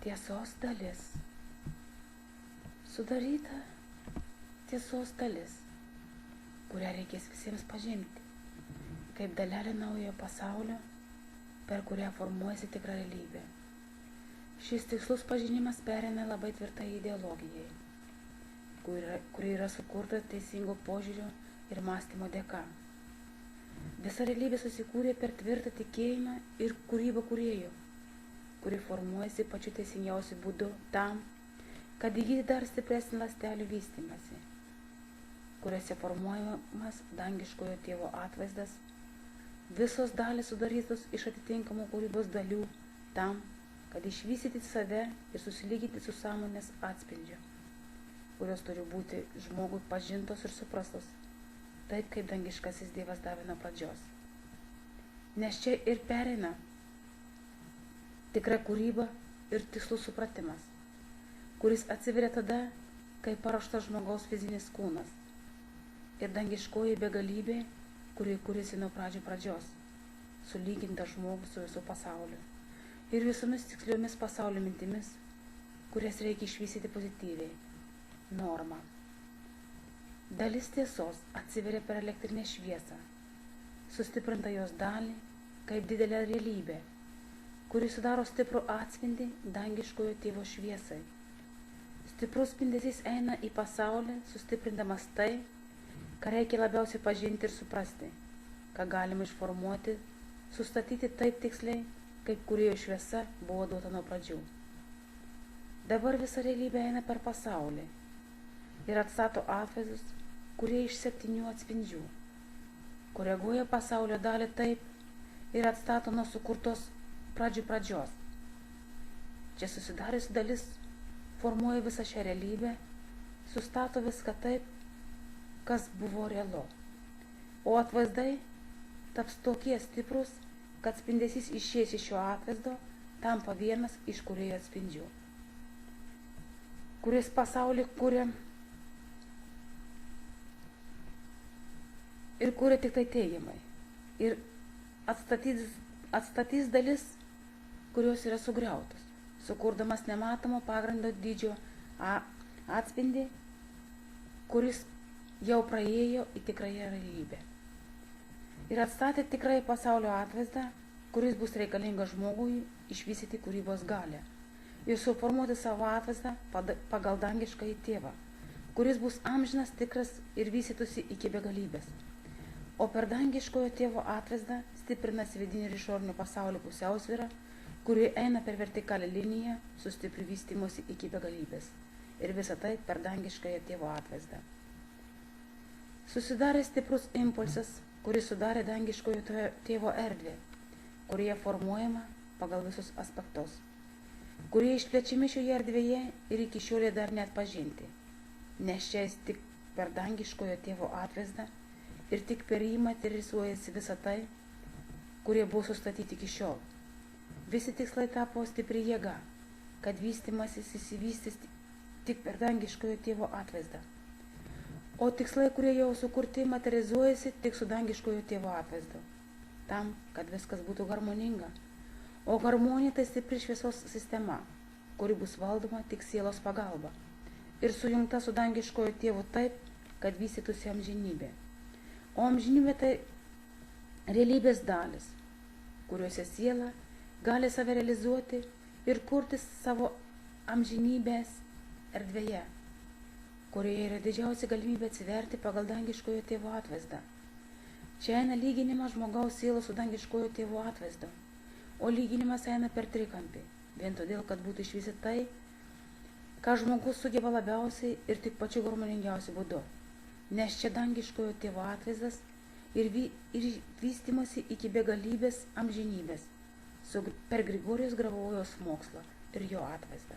Tiesos dalis. Sudaryta tiesos dalis, kurią reikės visiems pažinti, kaip dalelė naujojo pasaulio, per kurią formuojasi tikra realybė. Šis tikslus pažinimas pereina labai tvirtai ideologijai, kuri yra sukurta teisingo požiūrio ir mąstymo dėka. Visa realybė susikūrė per tvirtą tikėjimą ir kūrybą kūrėjų, kuri formuojasi pačiu teisingiausiu būdu tam, kad įgyti dar stipresnį ląstelių vystymąsi, kuriuose formuojamas dangiškojo tėvo atvaizdas, visos dalys sudarytos iš atitinkamų kūrybos dalių tam, kad išvystyti save ir susilyginti su sąmonės atspindžiu, kurios turi būti žmogui pažintos ir suprastos, taip kaip dangiškasis Dievas davė nuo pradžios. Nes čia ir pereina tikra kūryba ir tikslų supratimas, kuris atsiveria tada, kai paruoštas žmogaus fizinis kūnas ir dangiškoji begalybė, kuri kūrėsi nuo pradžios, sulyginta žmogų su visų pasauliu ir visomis tiksliomis pasaulio mintimis, kurias reikia išvystyti pozityviai. Norma. Dalis tiesos atsiveria per elektrinę šviesą, sustiprinta jos dalį kaip didelė realybė, kuri sudaro stiprų atspindį dangiškojo tėvo šviesai. Stiprus spindesys eina į pasaulį, sustiprindamas tai, ką reikia labiausiai pažinti ir suprasti, ką galima išformuoti, sustatyti taip tiksliai, kaip kūrėjo šviesa buvo duota nuo pradžių. Dabar visa realybė eina per pasaulį ir atstato atvaizdus, kurie iš 7 atspindžių, koreguoja pasaulio dalį taip ir atstato nuo sukurtos pradžios. Čia susidariusi dalis formuoja visą šią realybę, sustato viską taip, kas buvo realu. O atvaizdai taps tokie stiprus, kad spindesys išėjęs iš šio atvaizdo tampa vienas iš kūrėjo atspindžių, kuris pasaulį kuria ir kuria tik tai teigiamai ir atstatys dalis, kurios yra sugriautos, sukurdamas nematomo pagrindo dydžio atspindį, kuris jau praėjo į tikrąją realybę. Ir atstatė tikrąjį pasaulio atvaizdą, kuris bus reikalingas žmogui išvystyti kūrybos galią ir suformuoti savo atvaizdą pagal dangiškąjį tėvą, kuris bus amžinas, tikras ir vystytųsi iki begalybės. O per dangiškojo tėvo atvaizdą stiprinasi vidinio ir išorinio pasaulio pusiausvyrą, kuri eina per vertikalią liniją su stipriu vystymosi iki begalybės. Ir visa tai per dangiškąją tėvo atvaizdą. Susidarė stiprus impulsas, kuris sudarė dangiškojo tėvo erdvę, kurioje formuojama pagal visus aspektus, kurie išplečiami šioje erdvėje ir iki šiolė dar net pažinti, nes čia jis tik per dangiškojo tėvo atvaizdą ir tik per jį materializuojasi visa tai, kurie buvo sustatyti iki šiol. Visi tikslai tapo stipri jėga, kad vystymasis įsivystys tik per dangiškojo tėvo atvaizdą. O tikslai, kurie jau sukurti, materializuojasi tik su dangiškojo tėvo atvaizdu, tam, kad viskas būtų harmoninga. O harmonija tai stipri šviesos sistema, kuri bus valdoma tik sielos pagalba ir sujungta su dangiškojo tėvu taip, kad vystytųsi amžinybė. O amžinybė tai realybės dalis, kuriuose siela gali save realizuoti ir kurti savo amžinybės erdvėje, kurioje yra didžiausia galimybė atsiverti pagal dangiškojo tėvo atvaizdą. Čia eina lyginimas žmogaus sielos su dangiškojo tėvo atvaizdu, o lyginimas eina per trikampį, vien todėl, kad būtų išvystyta tai, ką žmogus sugeba labiausiai ir tik pačiu harmoningiausiu būdu. Nes čia dangiškojo tėvo atvaizdas ir vystimosi iki begalybės amžinybės per Grigorijos Gravojos mokslą ir jo atvaizdą.